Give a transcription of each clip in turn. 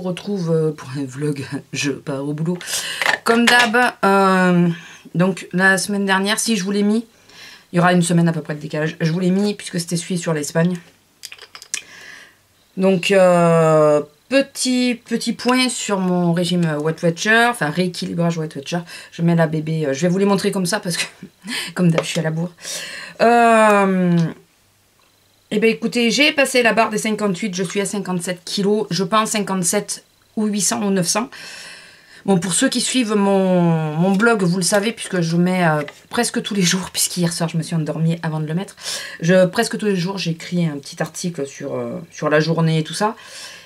retrouve pour un vlog. Je pars au boulot. Comme d'hab, donc la semaine dernière, si je vous l'ai mis, il y aura une semaine à peu près de décalage. Je vous l'ai mis puisque c'était celui sur l'Espagne. Donc, petit point sur mon régime Weight Watcher, enfin rééquilibrage Weight Watcher. Je mets la bébé, je vais vous les montrer comme ça parce que, comme d'hab, je suis à la bourre. Eh bien écoutez, j'ai passé la barre des 58, je suis à 57 kilos, je pense 57 ou 800 ou 900. Bon, pour ceux qui suivent mon blog, vous le savez, puisque je mets presque tous les jours, puisqu'hier soir je me suis endormie avant de le mettre. Presque tous les jours, j'écris un petit article sur la journée et tout ça.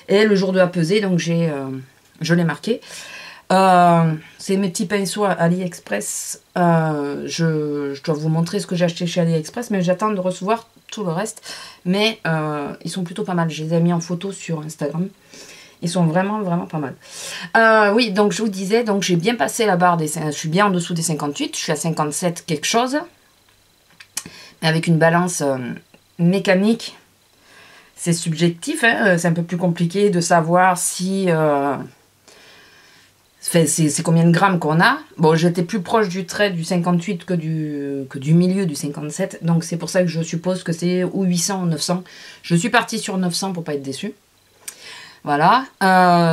Et le jour de la pesée, donc je l'ai marqué. C'est mes petits pinceaux à AliExpress. Je dois vous montrer ce que j'ai acheté chez AliExpress, mais j'attends de recevoir tout le reste. Mais ils sont plutôt pas mal. Je les ai mis en photo sur Instagram. Ils sont vraiment, vraiment pas mal. Oui, donc je vous disais, donc j'ai bien passé la barre des... Je suis bien en dessous des 58. Je suis à 57 quelque chose. Mais avec une balance mécanique, c'est subjectif. Hein, c'est un peu plus compliqué de savoir si... c'est combien de grammes qu'on a. Bon, j'étais plus proche du trait du 58 que du milieu du 57. Donc c'est pour ça que je suppose que c'est ou 800 ou 900. Je suis partie sur 900 pour pas être déçue. Voilà.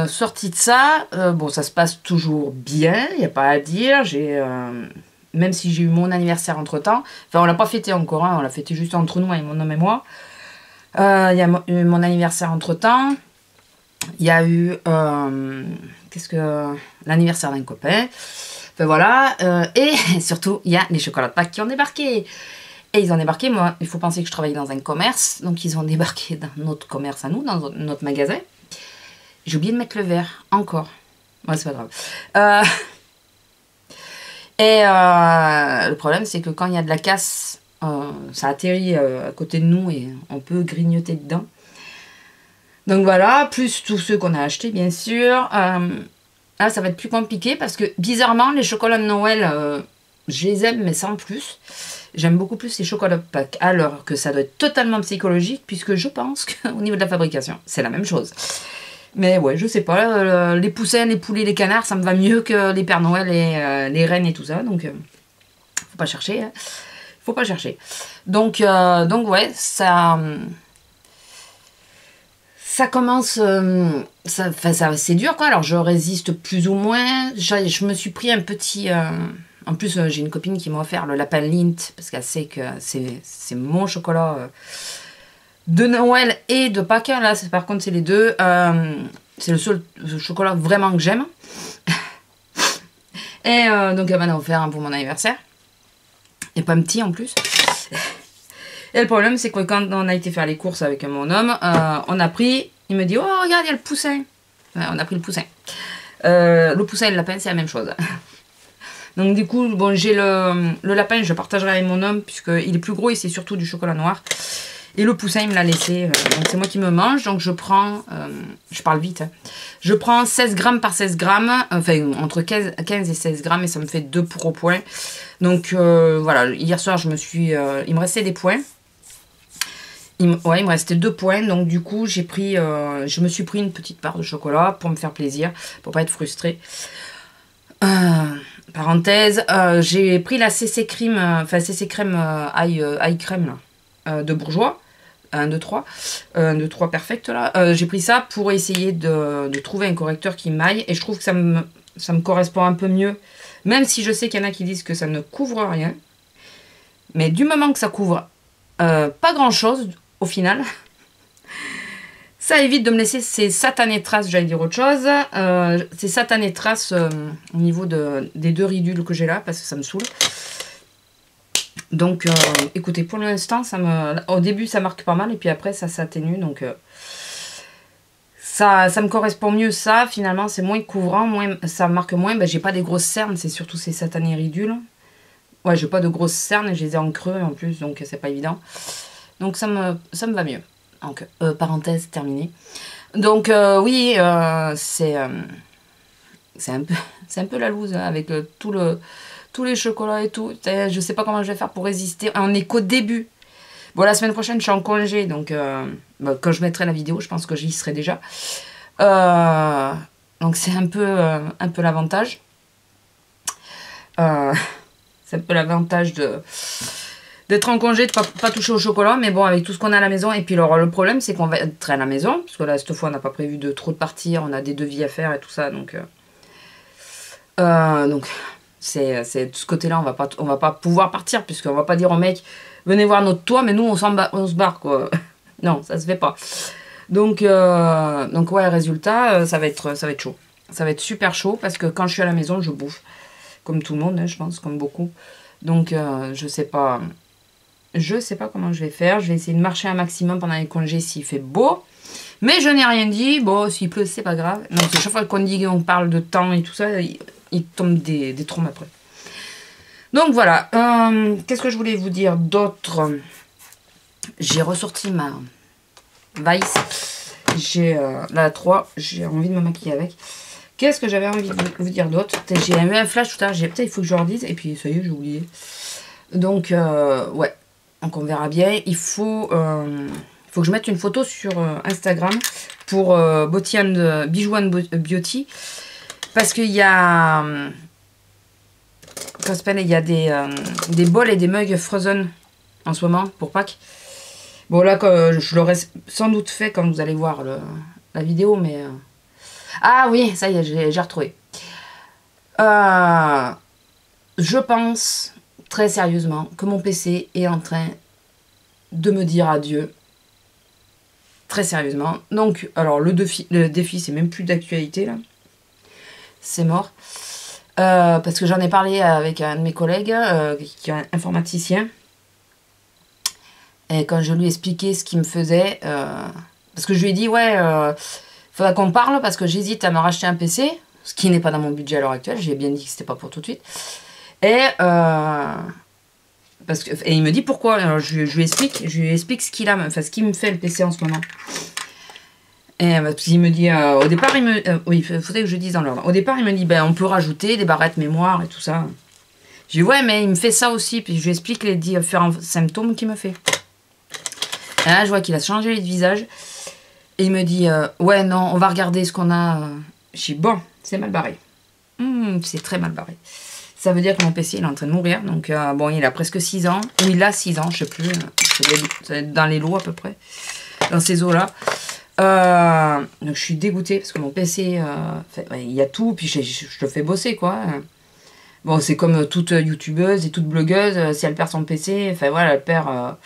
Sortie de ça, bon, ça se passe toujours bien. Il n'y a pas à dire. Même si j'ai eu mon anniversaire entre-temps. Enfin, on l'a pas fêté encore. Hein, on l'a fêté juste entre nous, mon homme et moi. Il y a eu mon anniversaire entre-temps. Il y a eu... l'anniversaire d'un copain. Enfin voilà. Et surtout, il y a les chocolats de Pâques qui ont débarqué. Et ils ont débarqué, moi, il faut penser que je travaille dans un commerce. Donc ils ont débarqué dans notre commerce à nous, dans notre magasin. J'ai oublié de mettre le verre, encore. Ouais, c'est pas grave. Le problème, c'est que quand il y a de la casse, ça atterrit à côté de nous et on peut grignoter dedans. Donc voilà, plus tous ceux qu'on a achetés, bien sûr. Là, ça va être plus compliqué parce que, bizarrement, les chocolats de Noël, je les aime, mais sans plus. J'aime beaucoup plus les chocolats de Pâques, alors que ça doit être totalement psychologique, puisque je pense qu'au niveau de la fabrication, c'est la même chose. Mais ouais, je sais pas, les poussins, les poulets, les canards, ça me va mieux que les Pères Noël et les rennes et tout ça, donc faut pas chercher, hein. Faut pas chercher. Donc ouais, ça commence, c'est dur quoi, alors je résiste plus ou moins, je me suis pris un petit... En plus, j'ai une copine qui m'a offert le lapin Lindt, parce qu'elle sait que c'est mon chocolat de Noël et de Pâques. Là, par contre, c'est les deux. C'est le seul chocolat vraiment que j'aime. Et donc, elle m'en a offert un pour mon anniversaire. Et pas un petit en plus. Et le problème, c'est que quand on a été faire les courses avec mon homme, on a pris... Il me dit, oh, regarde, il y a le poussin. Ouais, on a pris le poussin. Le poussin et le lapin, c'est la même chose. Donc du coup, bon, j'ai le lapin, je le partagerai avec mon homme, puisqu'il est plus gros et c'est surtout du chocolat noir. Et le poussin, il me l'a laissé, donc c'est moi qui me mange. Donc je prends, je parle vite, hein. Je prends 16 grammes par 16 grammes, enfin entre 15 et 16 grammes, et ça me fait 2 pour au point. Donc voilà, hier soir, il me restait des points. Ouais, il me restait 2 points, donc du coup, je me suis pris une petite part de chocolat pour me faire plaisir, pour pas être frustrée. Parenthèse, j'ai pris la CC Crème, ail crème là, de Bourjois, 1, 2, 3, 1, 2, 3 perfect là. J'ai pris ça pour essayer de trouver un correcteur qui m'aille, et je trouve que ça me correspond un peu mieux, même si je sais qu'il y en a qui disent que ça ne couvre rien. Mais du moment que ça couvre pas grand chose au final, ça évite de me laisser ces satanées traces, j'allais dire autre chose, ces satanées traces au niveau des 2 ridules que j'ai là, parce que ça me saoule. Donc, écoutez, pour l'instant, au début, ça marque pas mal, et puis après, ça s'atténue, donc ça me correspond mieux, ça, finalement, c'est moins couvrant, ça marque moins, ben, j'ai pas des grosses cernes, c'est surtout ces satanées ridules. Ouais, j'ai pas de grosses cernes, et je les ai en creux, en plus, donc c'est pas évident. Donc, ça me va mieux. Donc, parenthèse terminée. Donc, oui, c'est un peu la loose, hein, avec tous les chocolats et tout. Je sais pas comment je vais faire pour résister. On est qu'au début. Bon, la semaine prochaine, je suis en congé, donc quand je mettrai la vidéo, je pense que j'y serai déjà. Donc c'est un peu l'avantage. C'est un peu l'avantage d'être en congé, de pas toucher au chocolat. Mais bon, avec tout ce qu'on a à la maison. Et puis alors, le problème, c'est qu'on va être à la maison. Parce que là, cette fois, on n'a pas prévu de trop de partir. On a des devis à faire et tout ça. Donc c'est de ce côté-là, on va pas pouvoir partir. Puisqu'on va pas dire au mec, venez voir notre toit. Mais nous, on se barre, quoi. Non, ça se fait pas. Donc ouais, résultat, ça va être chaud. Ça va être super chaud. Parce que quand je suis à la maison, je bouffe. Comme tout le monde, hein, je pense, comme beaucoup. Donc, je sais pas comment je vais faire. Je vais essayer de marcher un maximum pendant les congés s'il fait beau. Mais je n'ai rien dit. Bon, s'il pleut, c'est pas grave. Donc, chaque fois qu'on dit qu'on parle de temps et tout ça, il tombe des trombes après. Donc, voilà. Qu'est-ce que je voulais vous dire d'autre? J'ai ressorti ma Vice. J'ai la 3. J'ai envie de me maquiller avec. Qu'est-ce que j'avais envie de vous dire d'autre? J'ai eu un flash tout à l'heure. Peut-être il faut que je leur dise. Et puis, ça y est, j'ai oublié. Donc, ouais. Donc, on verra bien. Il faut que je mette une photo sur Instagram pour Bijou and Beauty. Parce qu'il y a... il y a des bols et des mugs Frozen en ce moment pour Pâques. Bon, là, je l'aurais sans doute fait quand vous allez voir la vidéo, mais... Ah oui, ça y est, j'ai retrouvé. Je pense, très sérieusement, que mon PC est en train de me dire adieu. Très sérieusement. Donc, alors, le défi c'est même plus d'actualité, là. C'est mort. Parce que j'en ai parlé avec un de mes collègues, qui est un informaticien. Et quand je lui ai expliqué ce qu'il me faisait... parce que je lui ai dit, ouais... faudra qu'on parle parce que j'hésite à me racheter un PC, ce qui n'est pas dans mon budget à l'heure actuelle. J'ai bien dit que c'était pas pour tout de suite. Et il me dit pourquoi. Alors je lui explique ce qu'il a, enfin ce qui me fait le PC en ce moment. Et il me dit au départ oui, il faudrait que je dise dans l'ordre. Au départ il me dit ben on peut rajouter des barrettes mémoire et tout ça. Je dis ouais mais il me fait ça aussi. Puis je lui explique les différents symptômes qu'il me fait. Et là je vois qu'il a changé de visage. Et il me dit, ouais, non, on va regarder ce qu'on a. Je dis, bon, c'est mal barré. C'est très mal barré. Ça veut dire que mon PC, il est en train de mourir. Donc, bon, il a presque 6 ans. Ou il a 6 ans, je sais plus. C'est dans les lots, à peu près. Dans ces eaux-là. Donc, je suis dégoûtée parce que mon PC, il y a tout. Puis, je le fais bosser, quoi. Bon, c'est comme toute youtubeuse et toute blogueuse. Si elle perd son PC, enfin, voilà, elle perd...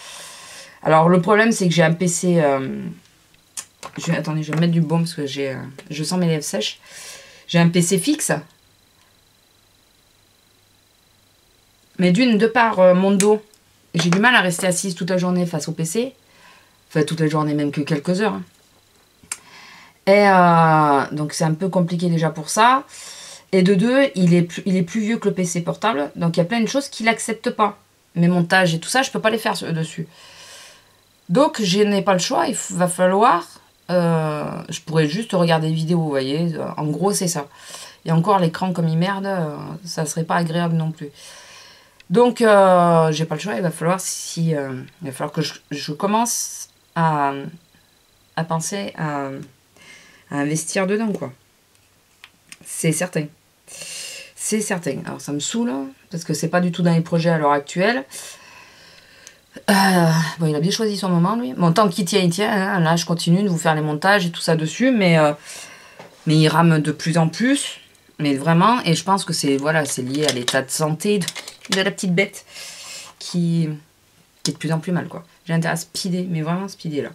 Alors, le problème, c'est que j'ai un PC... attendez, je vais mettre du baume parce que je sens mes lèvres sèches. J'ai un PC fixe. Mais de par mon dos, j'ai du mal à rester assise toute la journée face au PC. Enfin, toute la journée, même que quelques heures. Et donc, c'est un peu compliqué déjà pour ça. Et de deux, il est plus vieux que le PC portable. Donc, il y a plein de choses qu'il n'accepte pas. Mes montages et tout ça, je peux pas les faire dessus. Donc, je n'ai pas le choix. Il va falloir... je pourrais juste regarder des vidéos, vous voyez. En gros, c'est ça. Et encore, l'écran comme il merde, ça serait pas agréable non plus. Donc, j'ai pas le choix. Il va falloir que je commence à penser à investir dedans, quoi. C'est certain. C'est certain. Alors, ça me saoule, parce que c'est pas du tout dans les projets à l'heure actuelle. Bon, il a bien choisi son moment, lui. Bon, tant qu'il tient, il tient. Hein. Là, je continue de vous faire les montages et tout ça dessus, mais il rame de plus en plus. Mais vraiment, et je pense que c'est lié à l'état de santé de la petite bête qui est de plus en plus mal, quoi. J'ai intérêt à speeder, mais vraiment speeder, là.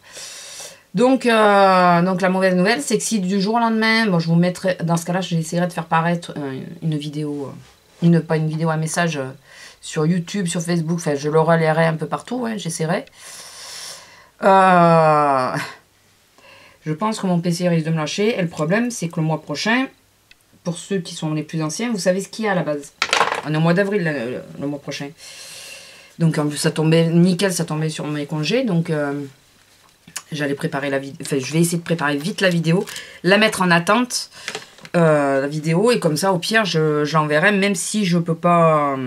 Donc la mauvaise nouvelle, c'est que si du jour au lendemain, bon, je vous mettrai, dans ce cas-là, j'essaierai de faire paraître une vidéo, pas une vidéo, un message sur YouTube, sur Facebook, enfin, je le relayerai un peu partout, ouais, j'essaierai. Je pense que mon PC risque de me lâcher, et le problème, c'est que le mois prochain, pour ceux qui sont les plus anciens, vous savez ce qu'il y a à la base. On est au mois d'avril, le mois prochain. Donc, en plus, ça tombait nickel, ça tombait sur mes congés, donc... j'allais préparer la vidéo, enfin je vais essayer de préparer vite la vidéo, la mettre en attente, la vidéo, et comme ça au pire j'enverrai, même si je peux pas,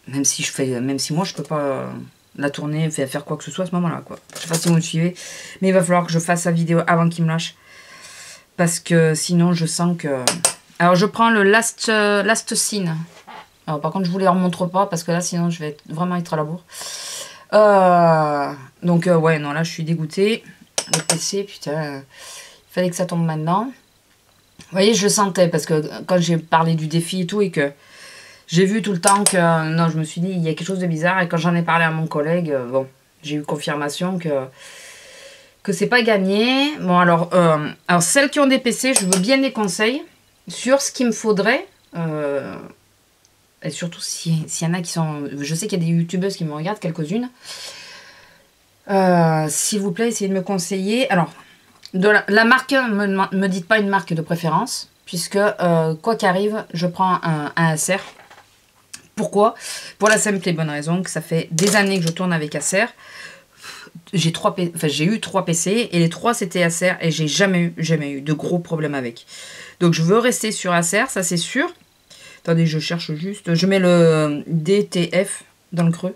même si moi je peux pas la tourner, faire quoi que ce soit à ce moment là, quoi. Je sais pas si vous me suivez, mais il va falloir que je fasse la vidéo avant qu'il me lâche. Parce que sinon, je sens que... Alors, je prends le Last Scene. Alors, par contre, je vous les remontre pas parce que là, sinon, je vais vraiment être à la bourre. Donc, ouais, non, là, je suis dégoûtée. Le PC, putain, il fallait que ça tombe maintenant. Vous voyez, je le sentais parce que quand j'ai parlé du défi et tout et que j'ai vu tout le temps que... Non, je me suis dit, il y a quelque chose de bizarre. Et quand j'en ai parlé à mon collègue, bon, j'ai eu confirmation que c'est pas gagné. Bon, alors, celles qui ont des PC, je veux bien des conseils sur ce qu'il me faudrait. Et surtout, s'il y en a qui sont... Je sais qu'il y a des youtubeuses qui me regardent, quelques-unes. S'il vous plaît, essayez de me conseiller. Alors, de la marque, me dites pas une marque de préférence, puisque, quoi qu'arrive, je prends un Acer. Pourquoi? Pour la simple et bonne raison que ça fait des années que je tourne avec Acer. J'ai eu 3 PC et les 3 c'était Acer et j'ai jamais eu de gros problèmes avec. Donc je veux rester sur Acer, ça c'est sûr. Attendez, je cherche juste. Je mets le DTF dans le creux.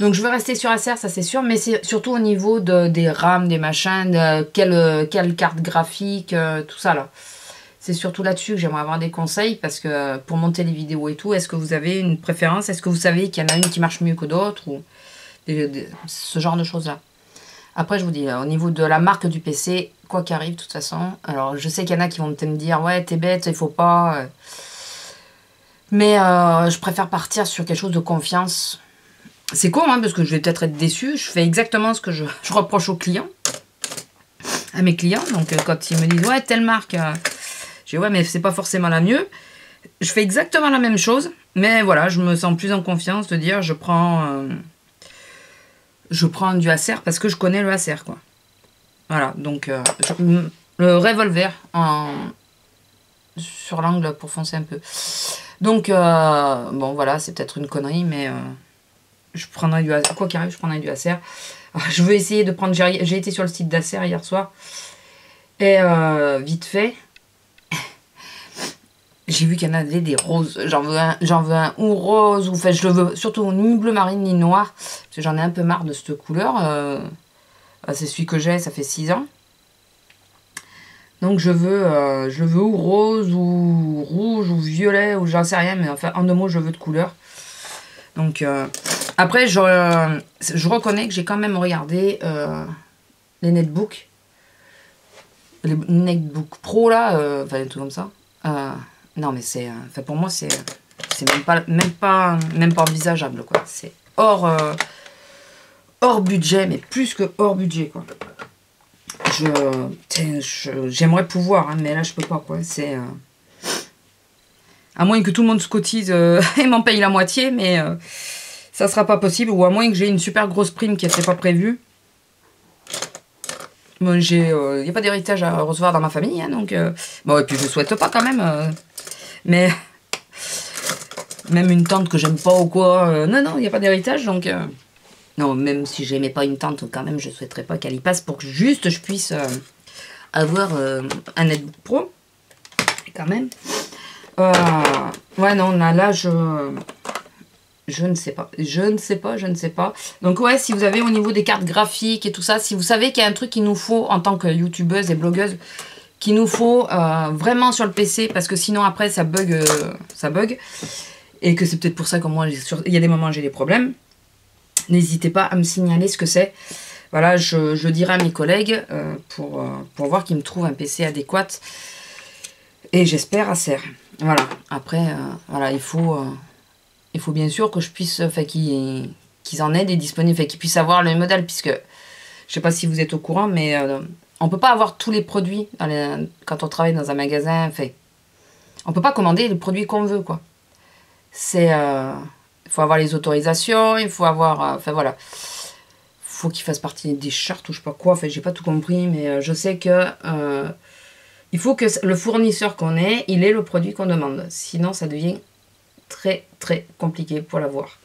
Donc je veux rester sur Acer, ça c'est sûr. Mais c'est surtout au niveau des RAM, des machins, quelle carte graphique, tout ça là. C'est surtout là-dessus que j'aimerais avoir des conseils. Parce que pour monter les vidéos et tout, est-ce que vous avez une préférence? Est-ce que vous savez qu'il y en a une qui marche mieux que d'autres ou ce genre de choses là. Après je vous dis, au niveau de la marque du PC, quoi qu'arrive de toute façon. Alors je sais qu'il y en a qui vont me dire, ouais t'es bête, il faut pas... Mais je préfère partir sur quelque chose de confiance. C'est con, hein, parce que je vais peut-être être déçue. Je fais exactement ce que je reproche aux clients. À mes clients. Donc, quand ils me disent, ouais, telle marque. Je dis, ouais, mais c'est pas forcément la mieux. Je fais exactement la même chose. Mais voilà, je me sens plus en confiance de dire, je prends du Acer parce que je connais le Acer, quoi. Voilà, donc, le revolver sur l'angle pour foncer un peu. Donc, bon, voilà, c'est peut-être une connerie, mais je prendrai du Acer. Quoi qu'il arrive, je prendrai du Acer. Je veux essayer de prendre... J'ai été sur le site d'Acer hier soir. Et vite fait, j'ai vu qu'il y en avait des roses. J'en veux un ou rose, ou... Enfin, je le veux surtout ni bleu marine, ni noir. Parce que j'en ai un peu marre de cette couleur. C'est celui que j'ai, ça fait 6 ans. Donc je veux ou rose, ou rouge, ou violet, ou j'en sais rien, mais enfin en 2 mots je veux de couleur. Donc après je reconnais que j'ai quand même regardé les netbooks. Les netbooks pro là, enfin des trucs comme ça. Non mais c'est... Enfin pour moi c'est même pas envisageable quoi. C'est hors budget, mais plus que hors budget quoi. J'aimerais pouvoir, hein, mais là je peux pas quoi. C'est à moins que tout le monde se cotise et m'en paye la moitié, mais ça sera pas possible. Ou à moins que j'ai une super grosse prime qui n'était pas prévue. Bon, il n'y a pas d'héritage à recevoir dans ma famille, hein, donc bon, et puis je souhaite pas quand même. Mais même une tante que j'aime pas ou quoi, non, il n'y a pas d'héritage, donc non, même si j'aimais pas une tante, quand même, je souhaiterais pas qu'elle y passe pour que juste je puisse avoir un netbook pro, quand même. Ouais, non, là, je ne sais pas. Je ne sais pas. Donc, ouais, si vous avez au niveau des cartes graphiques et tout ça, si vous savez qu'il y a un truc qu'il nous faut en tant que youtubeuse et blogueuse, qu'il nous faut vraiment sur le PC, parce que sinon, après, ça bug. Et que c'est peut-être pour ça que moi, il y a des moments où j'ai des problèmes. N'hésitez pas à me signaler ce que c'est. Voilà, je dirai à mes collègues pour voir qu'ils me trouvent un PC adéquat. Et j'espère Acer. Voilà. Après, voilà, il faut bien sûr que je puisse, enfin, qu'ils en aient des disponibles, enfin, qu'ils puissent avoir le modèle, puisque je sais pas si vous êtes au courant, mais on peut pas avoir tous les produits quand on travaille dans un magasin. Enfin, on peut pas commander les produits qu'on veut, quoi. C'est il faut avoir les autorisations, il faut avoir... Enfin, voilà. Faut qu'il fasse partie des chartes ou je sais pas quoi. Enfin, j'ai pas tout compris, mais je sais que... il faut que le fournisseur qu'on ait, il ait le produit qu'on demande. Sinon, ça devient très, très compliqué pour l'avoir.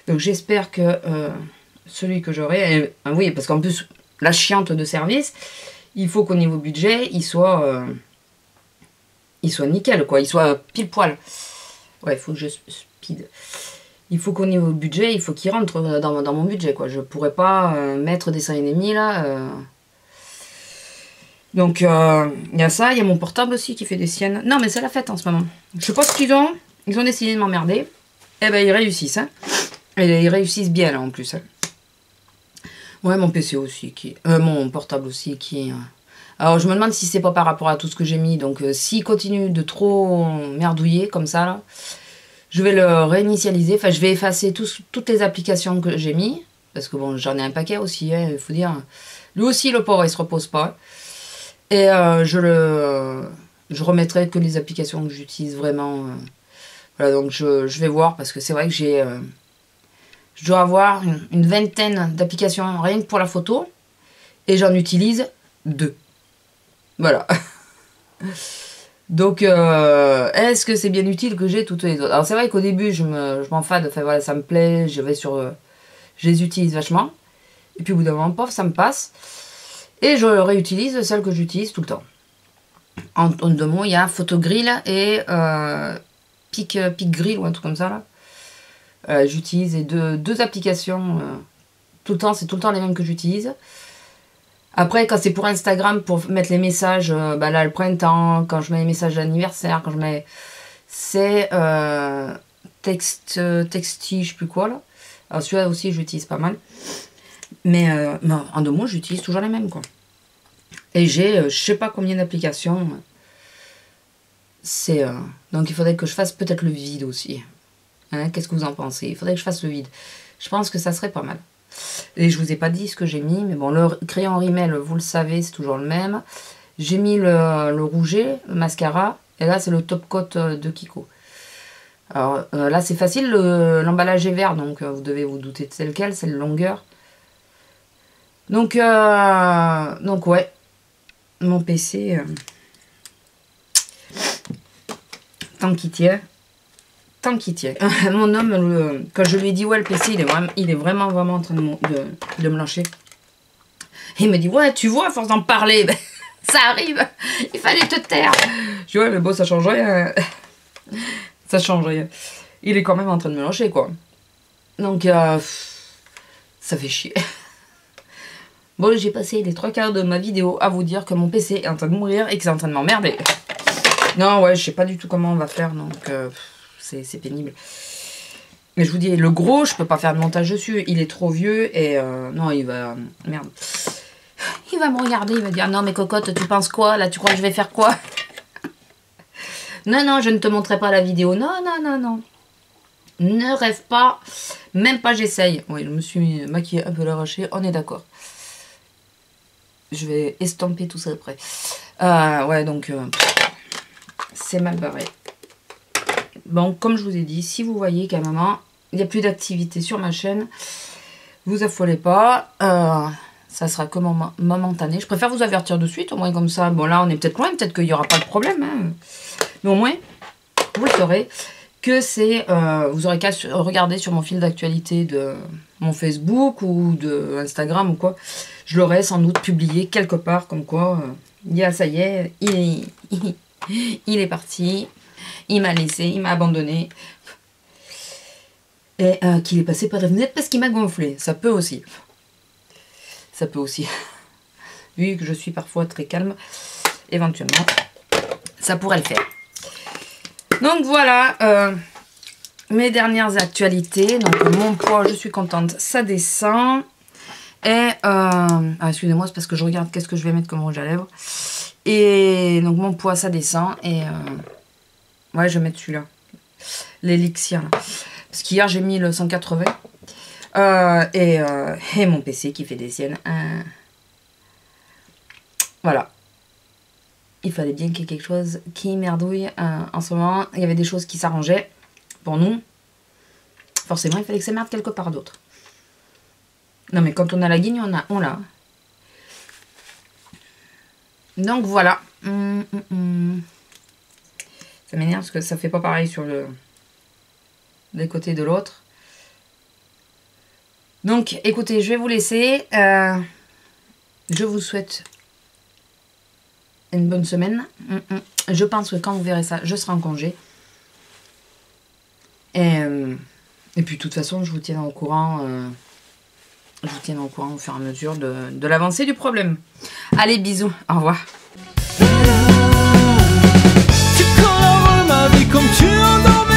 Donc, j'espère que celui que j'aurai... oui, parce qu'en plus, la chiante de service, il faut qu'au niveau budget, il soit nickel, quoi. Il soit pile poil. Ouais, il faut que je speed. Il faut qu'au niveau budget, il faut qu'il rentre dans mon budget, quoi. Je pourrais pas mettre des 5,5 là. Donc, il y a ça. Il y a mon portable aussi qui fait des siennes. Non, mais c'est la fête en ce moment. Je sais pas ce qu'ils ont. Ils ont décidé de m'emmerder. Eh ben, ils réussissent. Hein. Et ils réussissent bien, là, en plus. Hein. Ouais, mon PC aussi. Mon portable aussi qui... Alors, je me demande si c'est pas par rapport à tout ce que j'ai mis. Donc, s'il continue de trop merdouiller comme ça, là, je vais le réinitialiser. Enfin, je vais effacer toutes les applications que j'ai mis. Parce que, bon, j'en ai un paquet aussi, hein, il faut dire. Lui aussi, le pauvre, il se repose pas. Et je remettrai que les applications que j'utilise vraiment. Voilà, donc je vais voir. Parce que c'est vrai que je dois avoir une vingtaine d'applications rien que pour la photo. Et j'en utilise 2. Voilà. Donc, est-ce que c'est bien utile que j'ai toutes les autres? Alors, c'est vrai qu'au début, je m'en fade. Enfin, voilà, ça me plaît. Je vais sur... je les utilise vachement. Et puis, au bout d'un moment, pof, ça me passe. Et je réutilise celles que j'utilise tout le temps. En deux mots, il y a Photogrill et Pic Grill ou un truc comme ça, là. J'utilise deux applications tout le temps. C'est tout le temps les mêmes que j'utilise. Après, quand c'est pour Instagram, pour mettre les messages, bah là, le printemps, quand je mets les messages d'anniversaire, quand je mets... C'est Texti, je sais plus quoi, là. Alors, celui-là aussi, j'utilise pas mal. Mais en 2 mots, j'utilise toujours les mêmes, quoi. Et j'ai, je sais pas combien d'applications. C'est... donc, il faudrait que je fasse peut-être le vide aussi. Hein, qu'est-ce que vous en pensez? Il faudrait que je fasse le vide. Je pense que ça serait pas mal. Et je vous ai pas dit ce que j'ai mis, mais bon, le crayon rímel, vous le savez, c'est toujours le même. J'ai mis le rouget, le mascara, et là c'est le top coat de Kiko. Alors là c'est facile, l'emballage est vert, donc vous devez vous douter de c'est lequel, c'est le longueur. Donc ouais, mon PC, tant qu'il tient. Tant qu'il tient. Mon homme, quand je lui ai dit ouais le PC il est vraiment en train de me lâcher. Il me dit ouais tu vois à force d'en parler ben, ça arrive, il fallait te taire. Je dis ouais mais bon ça change rien. Ça change rien. Il est quand même en train de me lâcher quoi. Donc ça fait chier. Bon j'ai passé les 3/4 de ma vidéo à vous dire que mon PC est en train de mourir et que c'est en train de m'emmerder. Non ouais je sais pas du tout comment on va faire donc... c'est pénible. Mais je vous dis, le gros, je peux pas faire de montage dessus. Il est trop vieux et... non, il va... merde. Il va me regarder, il va dire, non mais cocotte, tu penses quoi? Là, tu crois que je vais faire quoi? Non, je ne te montrerai pas la vidéo. Non. Ne rêve pas. Même pas, j'essaye. Oui, je me suis maquillée un peu l'arraché. On est d'accord. Je vais estomper tout ça après. Ouais, donc... c'est mal barré. Bon, comme je vous ai dit, si vous voyez qu'à un moment, il n'y a plus d'activité sur ma chaîne, vous affolez pas. Ça sera que momentané. Je préfère vous avertir de suite, au moins comme ça. Bon, là, on est peut-être loin, peut-être qu'il n'y aura pas de problème. Hein. Mais au moins, vous le saurez que c'est... vous aurez qu'à regarder sur mon fil d'actualité de mon Facebook ou de Instagram ou quoi. Je l'aurai sans doute publié quelque part, comme quoi, ça y est, il est parti. Il m'a laissé, il m'a abandonné. Et qu'il est passé par la fenêtre parce qu'il m'a gonflé. Ça peut aussi. Ça peut aussi. Vu que je suis parfois très calme, éventuellement, ça pourrait le faire. Donc voilà, mes dernières actualités. Donc mon poids, je suis contente, ça descend. Et, excusez-moi, c'est parce que je regarde qu'est-ce que je vais mettre comme rouge à lèvres. Et donc mon poids, ça descend. Et... ouais, je vais mettre celui-là. L'élixir, là. Parce qu'hier, j'ai mis le 180. Et mon PC qui fait des siennes. Voilà. Il fallait bien qu'il y ait quelque chose qui merdouille. En ce moment, il y avait des choses qui s'arrangeaient. Pour nous, forcément, il fallait que ça merde quelque part d'autre. Non, mais quand on a la guigne, on l'a. Donc, voilà. Ça m'énerve parce que ça fait pas pareil sur des côtés de l'autre. Donc, écoutez, je vais vous laisser. Je vous souhaite une bonne semaine. Je pense que quand vous verrez ça, je serai en congé. Et puis, de toute façon, je vous tiendrai au courant je vous tiendrai au courant au fur et à mesure de l'avancée du problème. Allez, bisous, au revoir. Tu colores ma vie comme tu endormais.